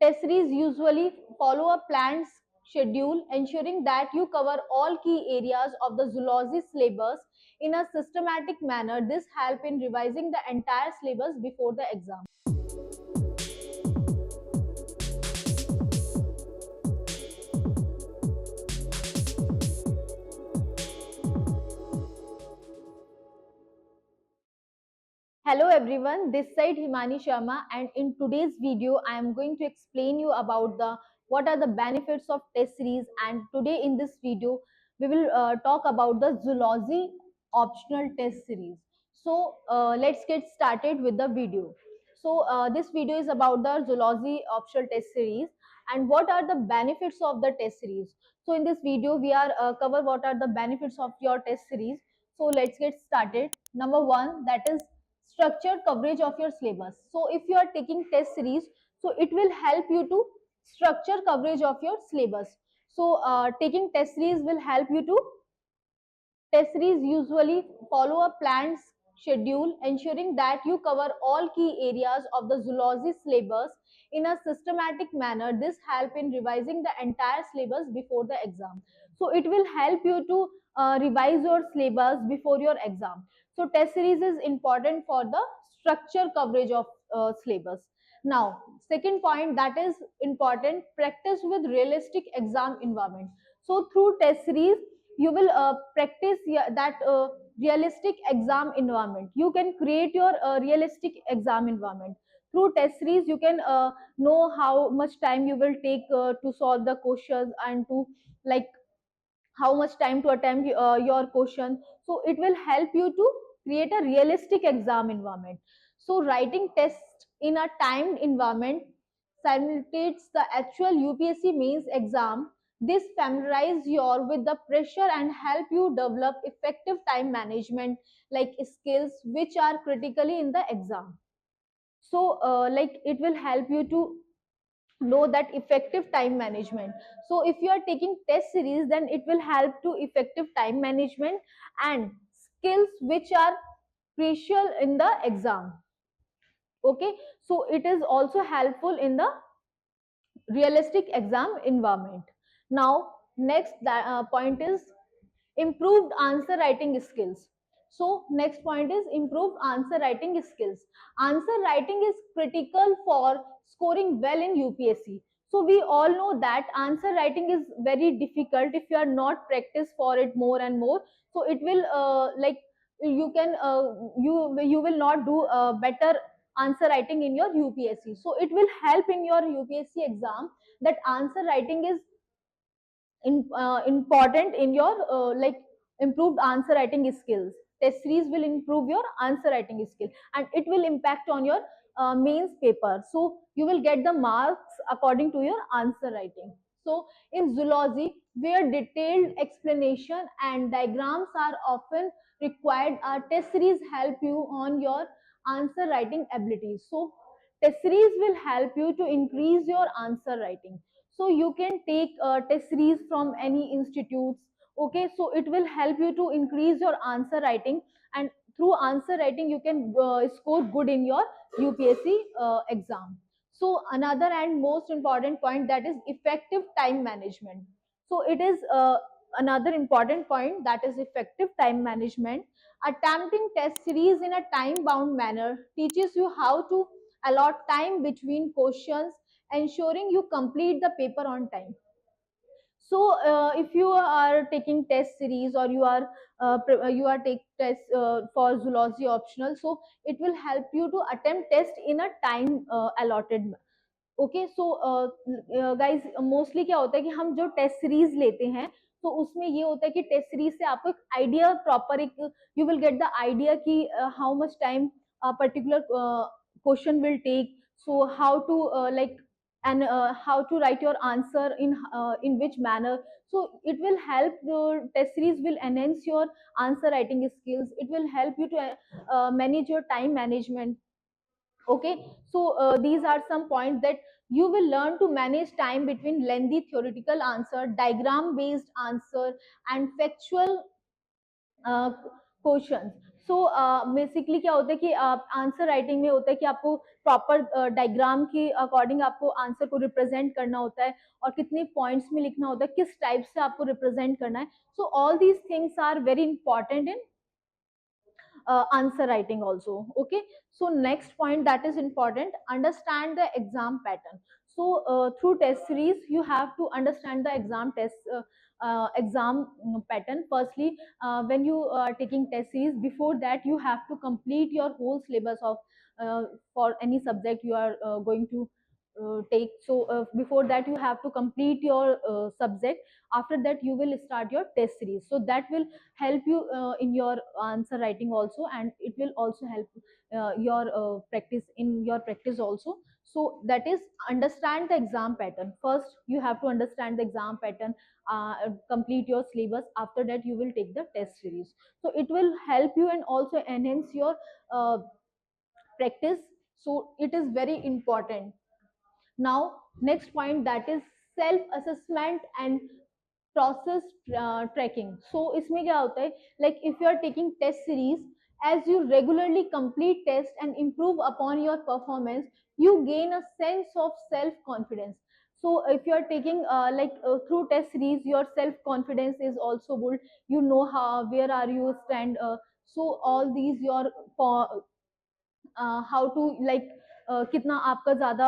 Test series usually follow a planned schedule, ensuring that you cover all key areas of the zoology syllabus in a systematic manner. This helps in revising the entire syllabus before the exam. Hello everyone, this side Himani Sharma, and in today's video I am going to explain you about the what are the benefits of test series. And today in this video we will talk about the zoology optional test series. So let's get started with the video. So this video is about the zoology optional test series and what are the benefits of the test series. So in this video we are cover what are the benefits of your test series. So let's get started. Number one, that is structured coverage of your syllabus. So if you are taking test series, so it will help you to structure coverage of your syllabus. So taking test series will help you to test series usually follow a planned schedule, ensuring that you cover all key areas of the zoology syllabus in a systematic manner. This helps in revising the entire syllabus before the exam. So it will help you to revise your syllabus before your exam. So test series is important for the structure coverage of syllabus. Now, second point that is important, practice with realistic exam environment. So through test series, you will practice that realistic exam environment. You can create your realistic exam environment through test series. You can know how much time you will take to solve the questions and to like how much time to attempt your question. So it will help you to create a realistic exam environment. So writing tests in a timed environment simulates the actual UPSC mains exam. This familiarize you with the pressure and help you develop effective time management like skills which are critically in the exam. So like it will help you to know that effective time management. So if you are taking test series, then it will help to effective time management and skills which are crucial in the exam. Okay, so it is also helpful in the realistic exam environment. Now next point is improved answer writing skills. So next point is improved answer writing skills. Answer writing is critical for scoring well in UPSC. So we all know that answer writing is very difficult if you are not practice for it more and more. So it will like you can you will not do better answer writing in your UPSC. So it will help in your UPSC exam that answer writing is important in your like improved answer writing skills. Test series will improve your answer writing skill and it will impact on your mains paper. So you will get the marks according to your answer writing. So in zoology, where detailed explanation and diagrams are often required, test series help you on your answer writing abilities. So test series will help you to increase your answer writing. So you can take test series from any institutes. Okay, so it will help you to increase your answer writing, and through answer writing you can score good in your UPSC exam. So another and most important point, that is effective time management. So it is another important point, that is effective time management. Attempting test series in a time bound manner teaches you how to allot time between questions, ensuring you complete the paper on time. So if you are taking test series or you are take test for zoology optional, so it will help you to attempt test in a time allotted. Okay so guys, mostly क्या होता है कि हम जो test series लेते हैं तो उसमें ये होता है कि टेस्ट सीरीज से आपको एक आइडिया प्रॉपर एक you will get the idea कि how much time particular question will take, so how to like and how to write your answer in which manner. So it will help, the test series will enhance your answer writing skills. It will help you to manage your time management. Okay, so these are some points that you will learn to manage time between lengthy theoretical answer, diagram based answer, and factual uh, questions. So basically क्या होता है कि answer writing में होता है कि आपको proper diagram के अकॉर्डिंग आपको आंसर को रिप्रेजेंट करना होता है, और कितने पॉइंट्स में लिखना होता है, किस टाइप से आपको रिप्रेजेंट करना है. So all these things are very important in answer writing also. Okay, so next point that is important, understand the exam pattern. So through test series you have to understand the exam pattern. Firstly, when you are taking test series, before that you have to complete your whole syllabus of uh, for any subject you are going to take. So before that you have to complete your subject. After that you will start your test series, so that will help you in your answer writing also, and it will also help your practice in your practice also. So that is, understand the exam pattern. First you have to understand the exam pattern, complete your syllabus. After that you will take the test series, so it will help you and also enhance your uh, practice. So it is very important. Now next point, that is self assessment and process tracking. So इसमें क्या होता है, like if you are taking test series, as you regularly complete test and improve upon your performance, you gain a sense of self confidence. So if you are taking through test series, your self confidence is also good. You know how, where are you stand, so all these your how to like कितना आपका ज़्यादा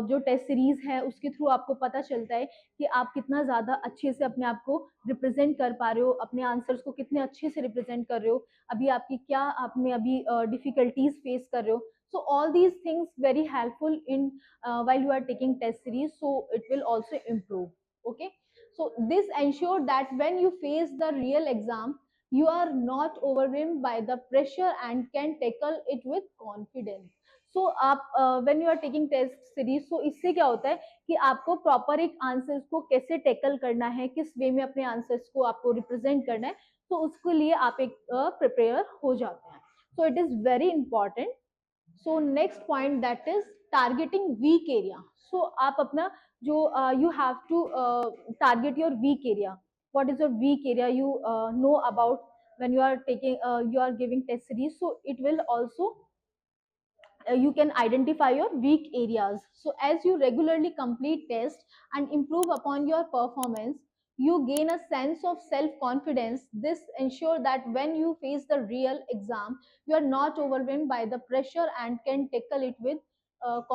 जो test series है उसके through आपको पता चलता है कि आप कितना ज़्यादा अच्छे से अपने आप को रिप्रेजेंट कर पा रहे हो, अपने आंसर्स को कितने अच्छे से रिप्रेजेंट कर रहे हो, अभी आपकी क्या आप में अभी डिफिकल्टीज फेस कर रहे हो. So all these things very helpful in while you are taking test series, so it will also improve. Okay, so this ensure that when you face the real exam, you are not overwhelmed by the pressure and can tackle it with confidence. So आप when you are taking test series, so इससे क्या होता है कि आपको proper एक answers को कैसे टैकल करना है, किस वे में अपने आंसर्स को आपको रिप्रेजेंट करना है, तो उसके लिए आप एक प्रिपेयर हो जाते हैं. So it is very important. So next point that is targeting weak area. So आप अपना जो you have to target your weak area. what is your weak area you know about when you are taking you are giving test series, so it will also you can identify your weak areas. So as you regularly complete tests and improve upon your performance, you gain a sense of self confidence. This ensure that when you face the real exam, you are not overwhelmed by the pressure and can tackle it with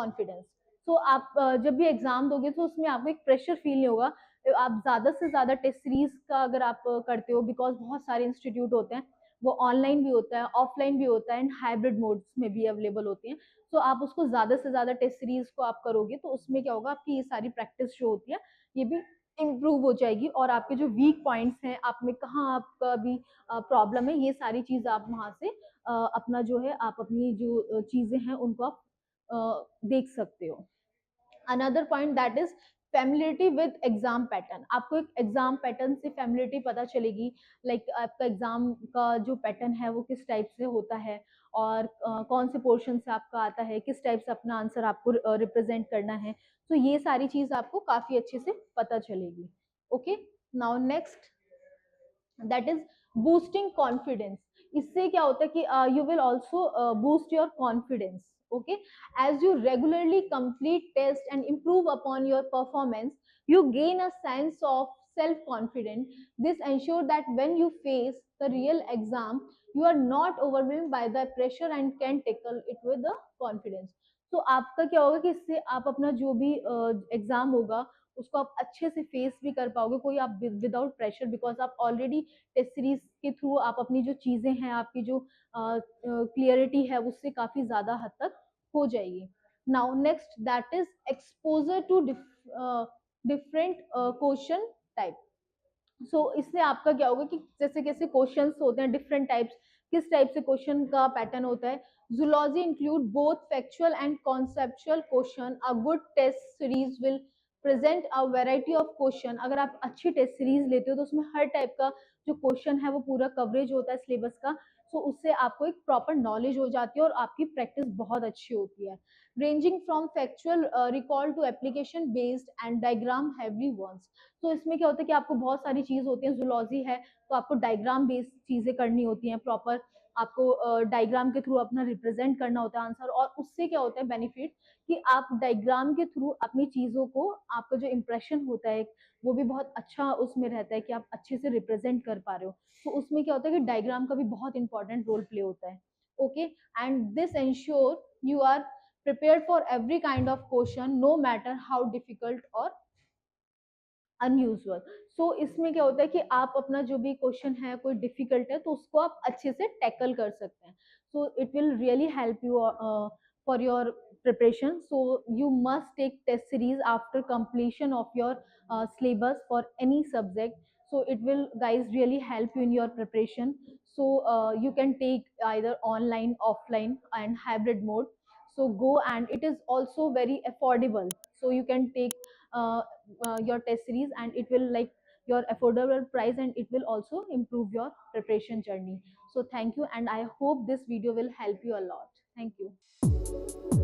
confidence. So आप जब भी exam दोगे तो उसमें आपको एक pressure feel नहीं होगा. आप ज्यादा से ज्यादा टेस्ट सीरीज का अगर आप करते हो, बिकॉज बहुत सारे इंस्टीट्यूट होते हैं, वो ऑनलाइन भी होता है, ऑफलाइन भी होता है, एंड हाइब्रिड मोड्स में भी अवेलेबल होती हैं. तो आप उसको ज्यादा से ज्यादा टेस्ट सीरीज को आप करोगे तो उसमें क्या होगा, आपकी ये सारी प्रैक्टिस जो होती है ये भी इम्प्रूव हो जाएगी, और आपके जो वीक पॉइंट्स हैं, आप में कहाँ आपका भी प्रॉब्लम है, ये सारी चीज आप वहां से अपना जो है आप अपनी जो चीजें हैं उनको आप देख सकते हो. Another point that is फेमिलिटी with exam pattern. आपको एक एग्जाम पैटर्न से फेमिलिटी पता चलेगी, लाइक आपका एग्जाम का जो पैटर्न है वो किस टाइप से होता है, और कौन से पोर्शन से आपका आता है, किस टाइप से अपना आंसर आपको रिप्रेजेंट करना है. तो ये सारी चीज आपको काफी अच्छे से पता चलेगी. Okay, now next that is boosting confidence. इससे क्या होता है कि you will also boost your confidence. Okay, as you regularly complete tests and improve upon your performance, you gain a sense of self confidence. This ensure that when you face the real exam, you are not overwhelmed by the pressure and can tackle it with the confidence. तो आपका क्या होगा कि इससे आप अपना जो भी एग्जाम होगा उसको आप अच्छे से फेस भी कर पाओगे, कोई आप विदाउट प्रेशर, बिकॉज आप ऑलरेडी टेस्ट सीरीज के थ्रू आप अपनी जो चीजें हैं, आपकी जो क्लियरिटी है उससे काफी ज्यादा हद तक हो जाएगी. Now next that is exposure to different question type. So इससे आपका क्या होगा कि जैसे कैसे क्वेश्चंस होते हैं डिफरेंट टाइप्स, किस टाइप से क्वेश्चन का पैटर्न होता है. Zoology include both factual and conceptual question. A good test series will present a variety of question. अगर आप अच्छी टेस्ट सीरीज लेते हो तो उसमें हर टाइप का जो क्वेश्चन है वो पूरा कवरेज होता है सिलेबस का. सो उससे आपको एक प्रॉपर नॉलेज हो जाती है और आपकी प्रैक्टिस बहुत अच्छी होती है. Ranging from factual recall to application based and diagram heavily ones. तो इसमें क्या होता है कि आपको बहुत सारी चीज होती है, जूलॉजी है तो आपको डायग्राम बेस्ड चीजें करनी होती हैं प्रॉपर, आपको डायग्राम के थ्रू अपना रिप्रेजेंट करना होता है आंसर, और उससे क्या होता है बेनिफिट कि आप डायग्राम के थ्रू अपनी चीजों को, आपका जो इम्प्रेशन होता है वो भी बहुत अच्छा उसमें रहता है कि आप अच्छे से रिप्रेजेंट कर पा रहे हो। तो उसमें क्या होता है कि डायग्राम का भी बहुत इंपॉर्टेंट रोल प्ले होता है। Okay, and this ensure you are prepared for every kind of question, no matter how difficult or unusual. So इसमें क्या होता है कि आप अपना जो भी क्वेश्चन है कोई डिफिकल्ट है तो उसको आप अच्छे से टैकल कर सकते हैं. So it will really help you for your preparation. So you must take test series after completion of your syllabus for any subject. So it will guys really help you in your preparation. So you can take either online, offline and hybrid mode. So go, and it is also very affordable, so you can take uh, your test series and it will like your affordable price, and it will also improve your preparation journey. So thank you, and I hope this video will help you a lot. Thank you.